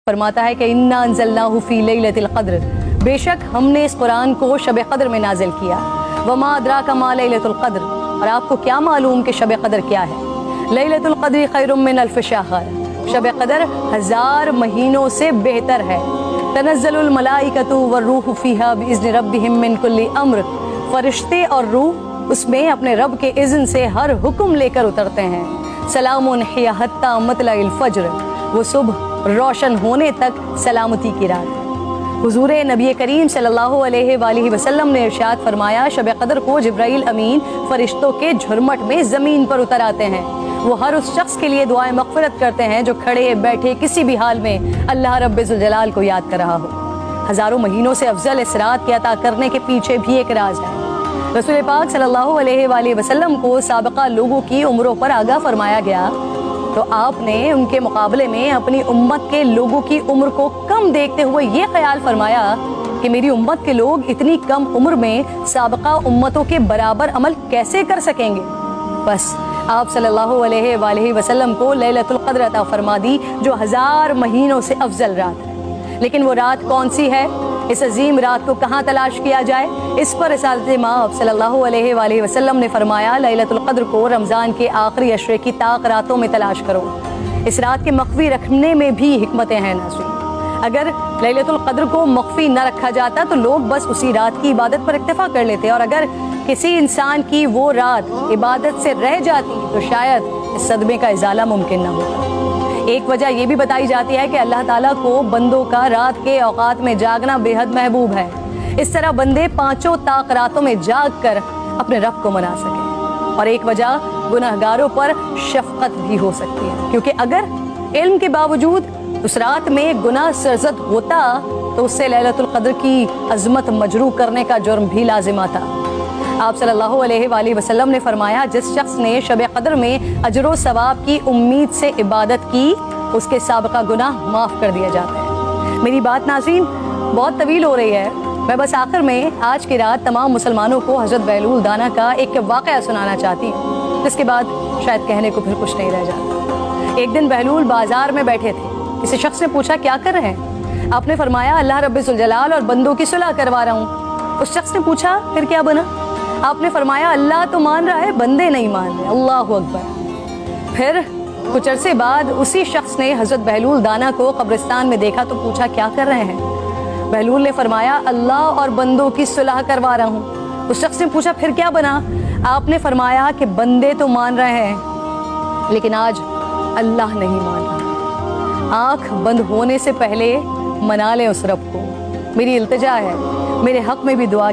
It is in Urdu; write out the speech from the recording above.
فرماتا ہے کہ انا انزلناہ فی لیلۃ القدر، بے شک ہم نے اس قرآن کو شب قدر میں نازل کیا۔ وما ادراک ما لیلۃ القدر، اور آپ کو کیا معلوم کہ شب قدر کیا ہے؟ لیلۃ القدر خیر من الف شہر، شب قدر 1000 مہینوں سے بہتر ہے۔ تنزل الملائکۃ والروح فیہا باذن ربہم من کل امر، فرشتے اور روح اس میں اپنے رب کے اذن سے ہر حکم لے کر اترتے ہیں۔ سلام ہی حتی مطلع الفجر، وہ صبح روشن ہونے تک سلامتی کی رات۔ حضور نبی کریم صلی اللہ علیہ وآلہ وسلم نے ارشاد فرمایا، شب قدر کو جبرائیل امین فرشتوں کے جھرمٹ میں زمین پر اتر آتے ہیں۔ وہ ہر اس شخص کے لیے دعائیں مغفرت کرتے ہیں جو کھڑے بیٹھے کسی بھی حال میں اللہ رب ذوالجلال کو یاد کر رہا ہو۔ ہزاروں مہینوں سے افضل اس رات کے عطا کرنے کے پیچھے بھی ایک راز ہے۔ رسول پاک صلی اللہ علیہ وآلہ وسلم کو سابقہ لوگوں کی عمروں پر آگاہ فرمایا گیا، تو آپ نے ان کے مقابلے میں اپنی امت کے لوگوں کی عمر کو کم دیکھتے ہوئے یہ خیال فرمایا کہ میری امت کے لوگ اتنی کم عمر میں سابقہ امتوں کے برابر عمل کیسے کر سکیں گے؟ بس آپ صلی اللہ علیہ وآلہ وسلم کو لیلۃ القدر عطا فرما دی، جو 1000 مہینوں سے افضل رات ہے۔ لیکن وہ رات کون سی ہے؟ اس عظیم رات کو کہاں تلاش کیا جائے؟ اس پر رسالت مآب صلی اللہ علیہ وآلہ وسلم نے فرمایا، لیلۃ القدر کو رمضان کے آخری عشرے کی طاق راتوں میں تلاش کرو۔ اس رات کے مخفی رکھنے میں بھی حکمتیں ہیں ناظرین۔ اگر لیلۃ القدر کو مخفی نہ رکھا جاتا تو لوگ بس اسی رات کی عبادت پر اکتفا کر لیتے، اور اگر کسی انسان کی وہ رات عبادت سے رہ جاتی تو شاید اس صدمے کا ازالہ ممکن نہ ہوتا۔ ایک وجہ یہ بھی بتائی جاتی ہے کہ اللہ تعالیٰ کو بندوں کا رات کے اوقات میں جاگنا بے حد محبوب ہے، اس طرح بندے 5 طاق راتوں میں جاگ کر اپنے رب کو منا سکیں۔ اور ایک وجہ گناہگاروں پر شفقت بھی ہو سکتی ہے، کیونکہ اگر علم کے باوجود اس رات میں گناہ سرزد ہوتا تو اس سے لیلۃ القدر کی عظمت مجروح کرنے کا جرم بھی لازم آتا۔ آپ صلی اللہ علیہ وآلہ وسلم نے فرمایا، جس شخص نے شب قدر میں اجر و ثواب کی امید سے عبادت کی، اس کے سابقہ گناہ معاف کر دیا جاتا ہے۔ میری بات ناظرین بہت طویل ہو رہی ہے، میں بس آخر میں آج کی رات تمام مسلمانوں کو حضرت بہلول دانا کا ایک واقعہ سنانا چاہتی ہوں، جس کے بعد شاید کہنے کو پھر کچھ نہیں رہ جاتا۔ ایک دن بہلول بازار میں بیٹھے تھے، کسی شخص نے پوچھا کیا کر رہے ہیں؟ آپ نے فرمایا اللہ رب ذوالجلال اور بندوں کی صلح کروا رہا ہوں۔ اس شخص نے پوچھا پھر کیا بنا؟ آپ نے فرمایا اللہ تو مان رہا ہے، بندے نہیں مان رہے۔ اللہ اکبر۔ پھر کچھ عرصے بعد اسی شخص نے حضرت بہلول دانا کو قبرستان میں دیکھا تو پوچھا کیا کر رہے ہیں؟ بہلول نے فرمایا اللہ اور بندوں کی صلح کروا رہا ہوں۔ اس شخص نے پوچھا پھر کیا بنا؟ آپ نے فرمایا کہ بندے تو مان رہے ہیں لیکن آج اللہ نہیں مان رہا۔ آنکھ بند ہونے سے پہلے منا لیں اس رب کو۔ میری التجا ہے، میرے حق میں بھی دعا